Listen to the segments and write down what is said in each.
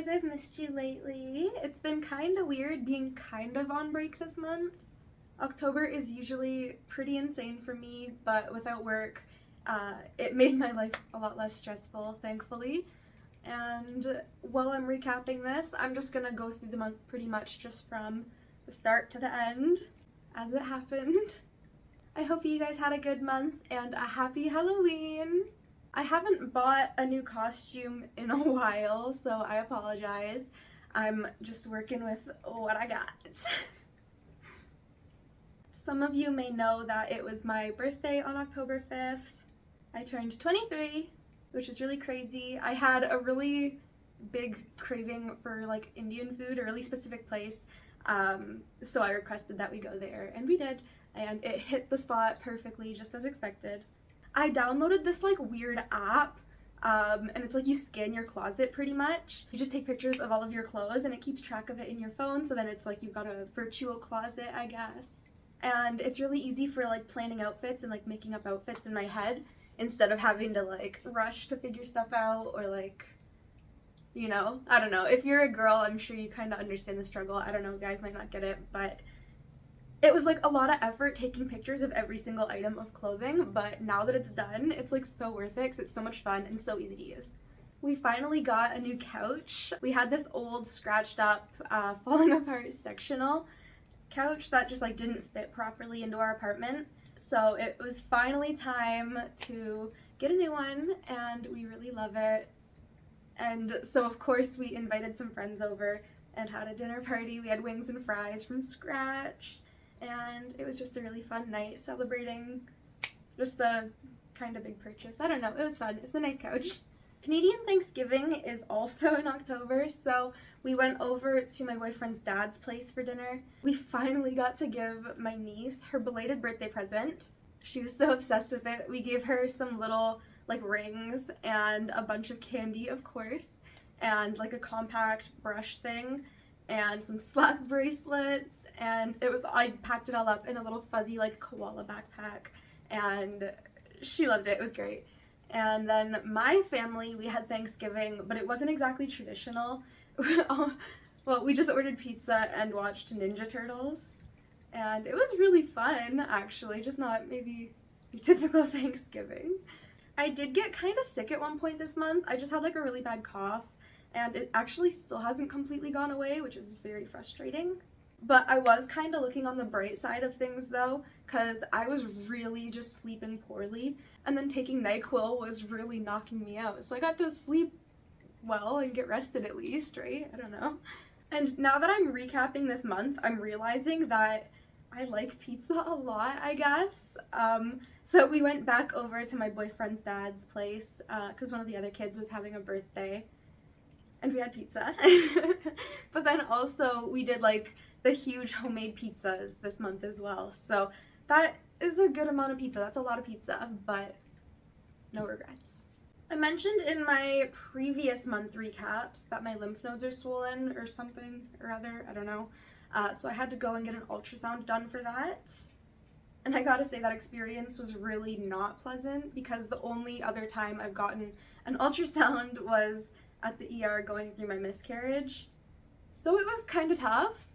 I've missed you lately. It's been kind of weird being kind of on break this month. October is usually pretty insane for me, but without work, it made my life a lot less stressful, thankfully. And while I'm recapping this, I'm just gonna go through the month pretty much just from the start to the end as it happened. I hope you guys had a good month and a happy Halloween! I haven't bought a new costume in a while, so I apologize. I'm just working with what I got. Some of you may know that it was my birthday on October 5th. I turned 23, which is really crazy. I had a really big craving for like Indian food, or a really specific place, so I requested that we go there, and we did, and it hit the spot perfectly, just as expected. I downloaded this like weird app, and it's like you scan your closet pretty much. You just take pictures of all of your clothes and it keeps track of it in your phone, so then it's like you've got a virtual closet, I guess. And it's really easy for like planning outfits and like making up outfits in my head instead of having to like rush to figure stuff out, or like, you know, I don't know. If you're a girl, I'm sure you kind of understand the struggle. I don't know, guys might not get it, but it was like a lot of effort taking pictures of every single item of clothing, but now that it's done, it's like so worth it because it's so much fun and so easy to use. We finally got a new couch. We had this old scratched up, falling apart sectional couch that just like didn't fit properly into our apartment. So it was finally time to get a new one, and we really love it. And so of course we invited some friends over and had a dinner party. We had wings and fries from scratch. And it was just a really fun night celebrating just a kind of big purchase. I don't know, it was fun. It's a nice couch. Canadian Thanksgiving is also in October, so we went over to my boyfriend's dad's place for dinner. We finally got to give my niece her belated birthday present. She was so obsessed with it. We gave her some little like rings and a bunch of candy, of course, and like a compact brush thing, and some slap bracelets, and I packed it all up in a little fuzzy like koala backpack, and she loved it. It was great. And then my family, we had Thanksgiving, but it wasn't exactly traditional. Well, we just ordered pizza and watched Ninja Turtles, and it was really fun, actually, just not maybe your typical Thanksgiving. I did get kind of sick at one point this month. I just had like a really bad cough, and it actually still hasn't completely gone away, which is very frustrating. But I was kind of looking on the bright side of things though, because I was really just sleeping poorly, and then taking NyQuil was really knocking me out. So I got to sleep well and get rested at least, right? I don't know. And now that I'm recapping this month, I'm realizing that I like pizza a lot, I guess. So we went back over to my boyfriend's dad's place, because one of the other kids was having a birthday, and we had pizza. But then also we did like the huge homemade pizzas this month as well. So that is a good amount of pizza. That's a lot of pizza, but no regrets. I mentioned in my previous month recaps that my lymph nodes are swollen or something or other, I don't know. So I had to go and get an ultrasound done for that. And I gotta say that experience was really not pleasant, because the only other time I've gotten an ultrasound was at the ER going through my miscarriage. So it was kind of tough,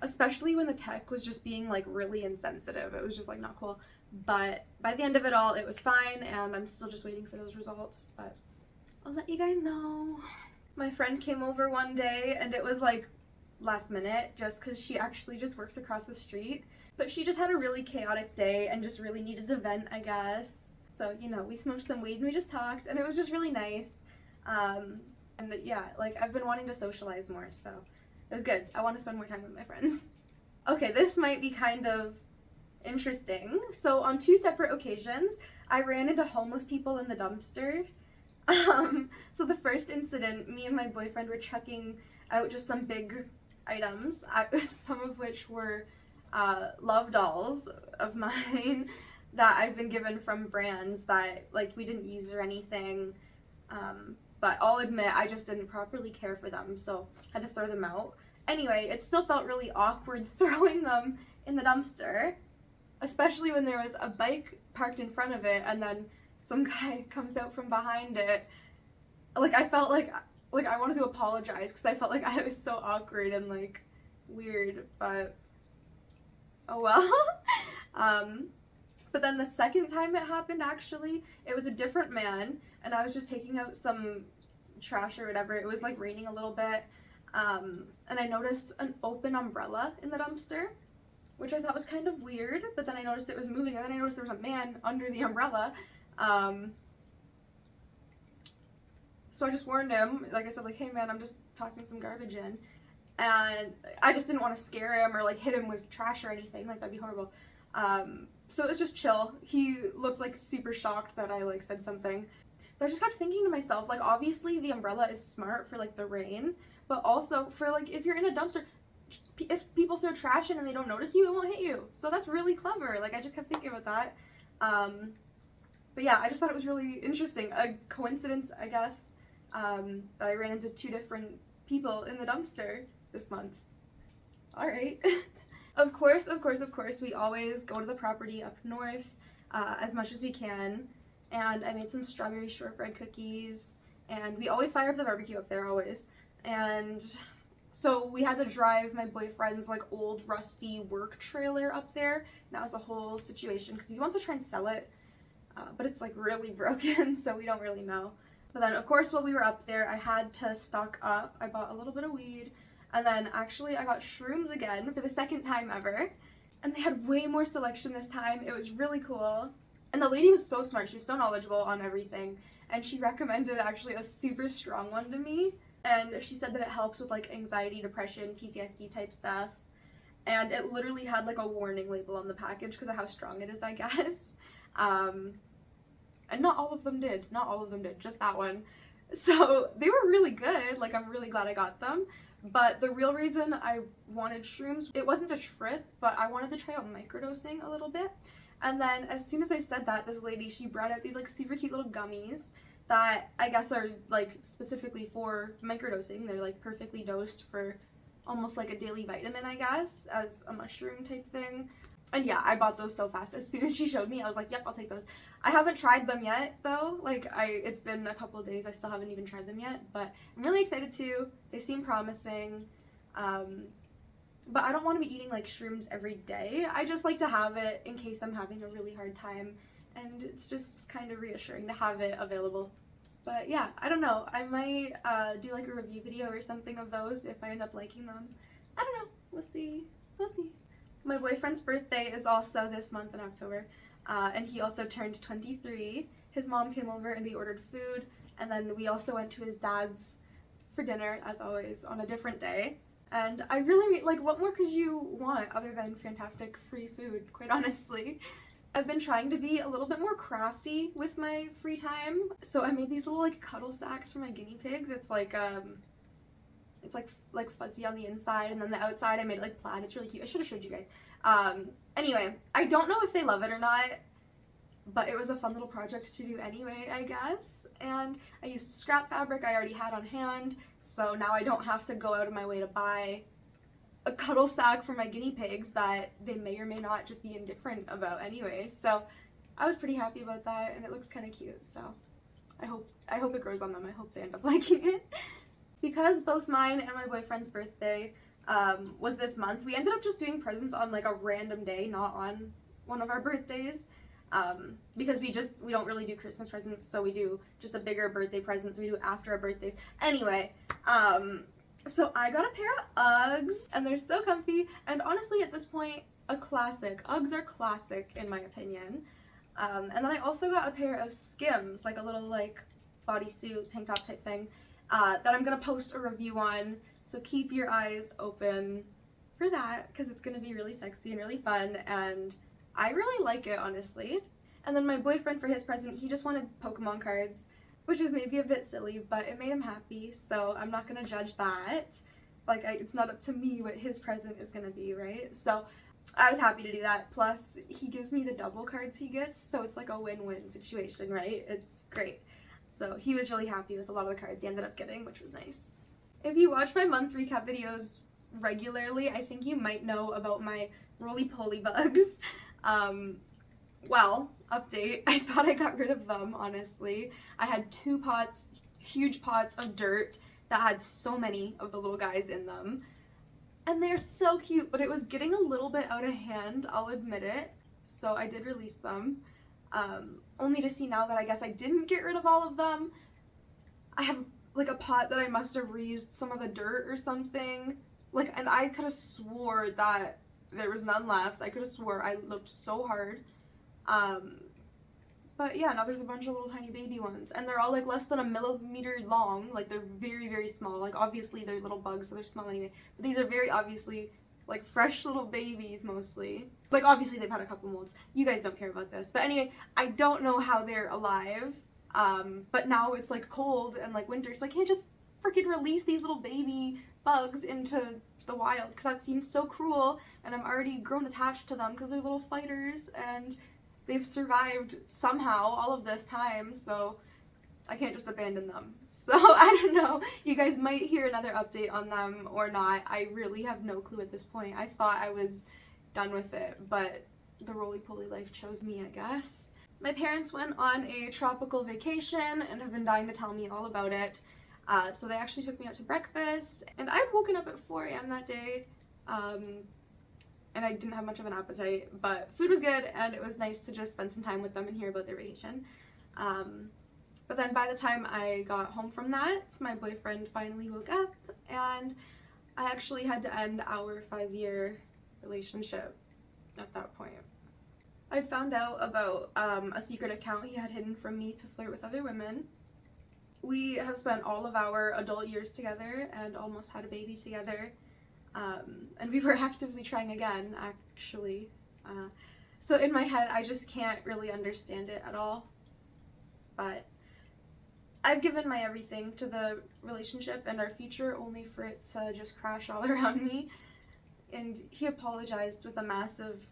especially when the tech was just being like really insensitive. It was just like not cool. But by the end of it all, it was fine, and I'm still just waiting for those results, but I'll let you guys know. My friend came over one day, and it was like last minute, just because she actually just works across the street. But she just had a really chaotic day and just really needed to vent, I guess. So, you know, we smoked some weed and we just talked, and it was just really nice. And yeah, like I've been wanting to socialize more, so it was good. I want to spend more time with my friends. Okay, this might be kind of interesting. So on 2 separate occasions, I ran into homeless people in the dumpster. So the first incident, me and my boyfriend were checking out just some big items, some of which were love dolls of mine that I've been given from brands that like we didn't use or anything. But I'll admit I just didn't properly care for them, so I had to throw them out. Anyway, it still felt really awkward throwing them in the dumpster, especially when there was a bike parked in front of it and then some guy comes out from behind it. Like, I felt like like, I wanted to apologize because I felt like I was so awkward and, like, weird, but oh well. But then the second time it happened, actually, it was a different man, and I was just taking out some trash or whatever. It was, like, raining a little bit, and I noticed an open umbrella in the dumpster, which I thought was kind of weird, but then I noticed it was moving, and then I noticed there was a man under the umbrella. So I just warned him, like I said, like, hey man, I'm just tossing some garbage in. And I just didn't want to scare him or, like, hit him with trash or anything, like, that'd be horrible. So it was just chill. He looked, like, super shocked that I, like, said something. But I just kept thinking to myself, like, obviously the umbrella is smart for, like, the rain, but also for, like, if you're in a dumpster, if people throw trash in and they don't notice you, it won't hit you. So that's really clever. Like, I just kept thinking about that. But yeah, I just thought it was really interesting. A coincidence, I guess, that I ran into 2 different people in the dumpster this month. Alright. Of course, we always go to the property up north as much as we can. And I made some strawberry shortbread cookies. And we always fire up the barbecue up there, always. And so we had to drive my boyfriend's, like, old rusty work trailer up there. That was a whole situation because he wants to try and sell it. But it's, like, really broken, so we don't really know. But then, of course, while we were up there, I had to stock up. I bought a little bit of weed. And then, actually, I got Shrooms again for the second time ever. And they had way more selection this time. It was really cool. And the lady was so smart. She was so knowledgeable on everything. And she recommended, actually, a super strong one to me. And she said that it helps with, like, anxiety, depression, PTSD type stuff. And it literally had, like, a warning label on the package because of how strong it is, I guess. And not all of them did. Not all of them did. Just that one. So they were really good. Like, I'm really glad I got them. But the real reason I wanted Shrooms, it wasn't a trip, but I wanted to try out microdosing a little bit. And then as soon as I said that, this lady, she brought out these, like, super cute little gummies that I guess are, like, specifically for microdosing. They're, like, perfectly dosed for almost like a daily vitamin, I guess, as a mushroom type thing. And yeah, I bought those so fast. As soon as she showed me, I was like, yep, I'll take those. I haven't tried them yet, though. Like, it's been a couple of days. I still haven't even tried them yet, but I'm really excited to. They seem promising. But I don't want to be eating, like, shrooms every day. I just like to have it in case I'm having a really hard time, and it's just kind of reassuring to have it available. But yeah, I don't know. I might do, like, a review video or something of those if I end up liking them. I don't know. We'll see. We'll see. My boyfriend's birthday is also this month in October, and he also turned 23. His mom came over and we ordered food, and then we also went to his dad's for dinner, as always, on a different day. And I really, like, what more could you want other than fantastic free food, quite honestly? I've been trying to be a little bit more crafty with my free time, so I made these little, like, cuddle sacks for my guinea pigs. It's like fuzzy on the inside, and then the outside I made it like plaid. It's really cute. I should have showed you guys. Anyway, I don't know if they love it or not, but it was a fun little project to do anyway, I guess. And I used scrap fabric I already had on hand, so now I don't have to go out of my way to buy a cuddle sack for my guinea pigs that they may or may not just be indifferent about anyway. So I was pretty happy about that, and it looks kind of cute, so I hope it grows on them. I hope they end up liking it. Because both mine and my boyfriend's birthday was this month, we ended up just doing presents on, like, a random day, not on one of our birthdays. Because we don't really do Christmas presents, so we do just a bigger birthday present, so we do after our birthdays. Anyway, so I got a pair of Uggs, and they're so comfy, and honestly, at this point, a classic. Uggs are classic, in my opinion. And then I also got a pair of Skims, like a little, like, bodysuit, tank top type thing, that I'm gonna post a review on, so keep your eyes open for that, because it's gonna be really sexy and really fun, and I really like it, honestly. And then my boyfriend, for his present, he just wanted Pokemon cards, which is maybe a bit silly, but it made him happy, so I'm not gonna judge that. Like, it's not up to me what his present is gonna be, right? So I was happy to do that. Plus, he gives me the double cards he gets, so it's like a win-win situation, right? It's great. So he was really happy with a lot of the cards he ended up getting, which was nice. If you watch my month recap videos regularly, I think you might know about my roly-poly bugs. Well, update, I thought I got rid of them, honestly. I had 2 pots, huge pots of dirt, that had so many of the little guys in them. And they're so cute, but it was getting a little bit out of hand, I'll admit it. So I did release them, only to see now that I guess I didn't get rid of all of them. I have like a pot that I must have reused some of the dirt or something. Like, and I could have swore that there was none left. I could have swore I looked so hard. But yeah, now there's a bunch of little tiny baby ones, and they're all like less than a millimeter long. Like, they're very, very small. Like, obviously they're little bugs, so they're small anyway. But these are very obviously like fresh little babies mostly. Like, obviously they've had a couple molds. You guys don't care about this. But anyway, I don't know how they're alive. But now it's like cold and like winter, so I can't just freaking release these little baby bugs into the wild, because that seems so cruel, and I'm already grown attached to them because they're little fighters and they've survived somehow all of this time, so I can't just abandon them. So I don't know, you guys might hear another update on them or not. I really have no clue at this point. I thought I was done with it, but the roly-poly life chose me, I guess. My parents went on a tropical vacation and have been dying to tell me all about it. So they actually took me out to breakfast, and I had woken up at 4 a.m. that day, and I didn't have much of an appetite, but food was good, and it was nice to just spend some time with them and hear about their vacation. But then by the time I got home from that, my boyfriend finally woke up, and I actually had to end our 5-year relationship at that point. I'd found out about a secret account he had hidden from me to flirt with other women. We have spent all of our adult years together and almost had a baby together. And we were actively trying again, actually. So in my head, I just can't really understand it at all. But I've given my everything to the relationship and our future, only for it to just crash all around me. And he apologized with a massive,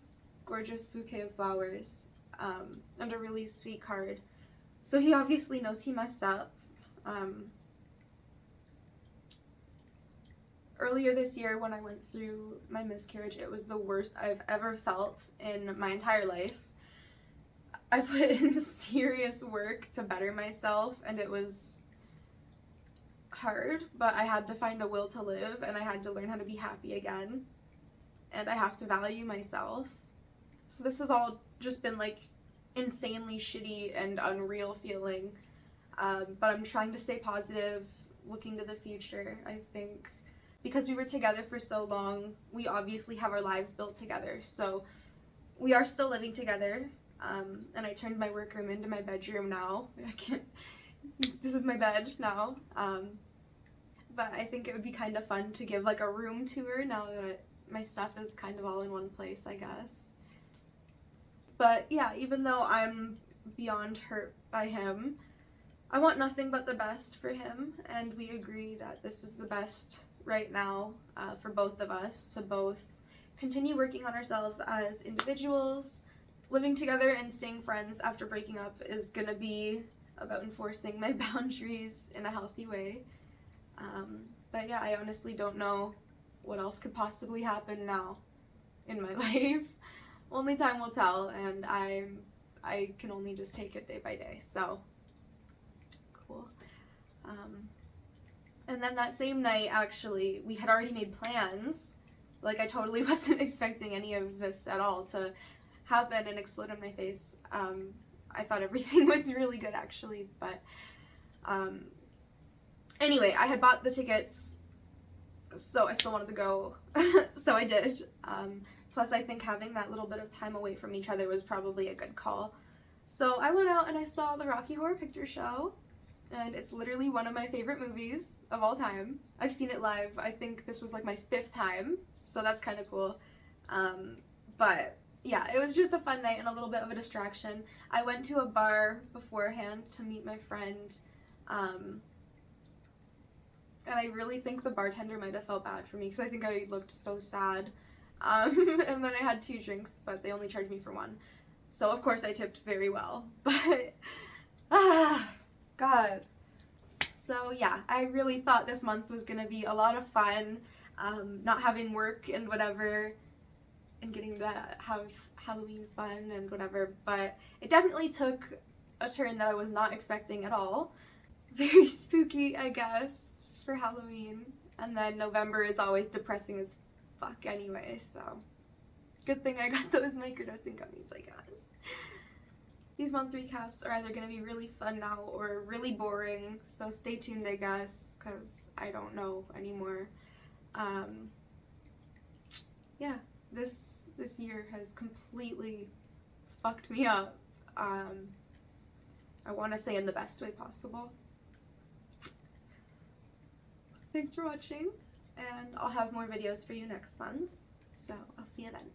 gorgeous bouquet of flowers, and a really sweet card. So he obviously knows he messed up. Earlier this year, when I went through my miscarriage, it was the worst I've ever felt in my entire life. I put in serious work to better myself, and it was hard, but I had to find a will to live, and I had to learn how to be happy again, and I have to value myself. So this has all just been like insanely shitty and unreal feeling, but I'm trying to stay positive, looking to the future. I think because we were together for so long, we obviously have our lives built together, so we are still living together. And I turned my workroom into my bedroom now. This is my bed now. But I think it would be kind of fun to give like a room tour now that my stuff is kind of all in one place, I guess. But yeah, even though I'm beyond hurt by him, I want nothing but the best for him, and we agree that this is the best right now for both of us, to both continue working on ourselves as individuals. Living together and staying friends after breaking up is gonna be about enforcing my boundaries in a healthy way. But yeah, I honestly don't know what else could possibly happen now in my life. Only time will tell, and I can only just take it day by day, so cool. And then that same night, actually, we had already made plans. Like, I totally wasn't expecting any of this at all to happen and explode in my face. I thought everything was really good, actually, but anyway, I had bought the tickets, so I still wanted to go, so I did. Plus, I think having that little bit of time away from each other was probably a good call. So I went out and I saw the Rocky Horror Picture Show, and it's literally one of my favorite movies of all time. I've seen it live. I think this was like my 5th time, so that's kind of cool. But yeah, it was just a fun night and a little bit of a distraction. I went to a bar beforehand to meet my friend, and I really think the bartender might have felt bad for me because I think I looked so sad. And then I had 2 drinks, but they only charged me for 1. So of course I tipped very well, but God. So yeah, I really thought this month was gonna be a lot of fun, not having work and whatever, and getting to have Halloween fun and whatever, but it definitely took a turn that I was not expecting at all. Very spooky, I guess. for Halloween. And then November is always depressing as fuck anyway, so good thing I got those microdosing gummies, I guess. These month recaps are either going to be really fun now or really boring, so stay tuned, I guess, because I don't know anymore. Yeah, this year has completely fucked me up. I want to say in the best way possible. Thanks for watching, and I'll have more videos for you next month, so I'll see you then.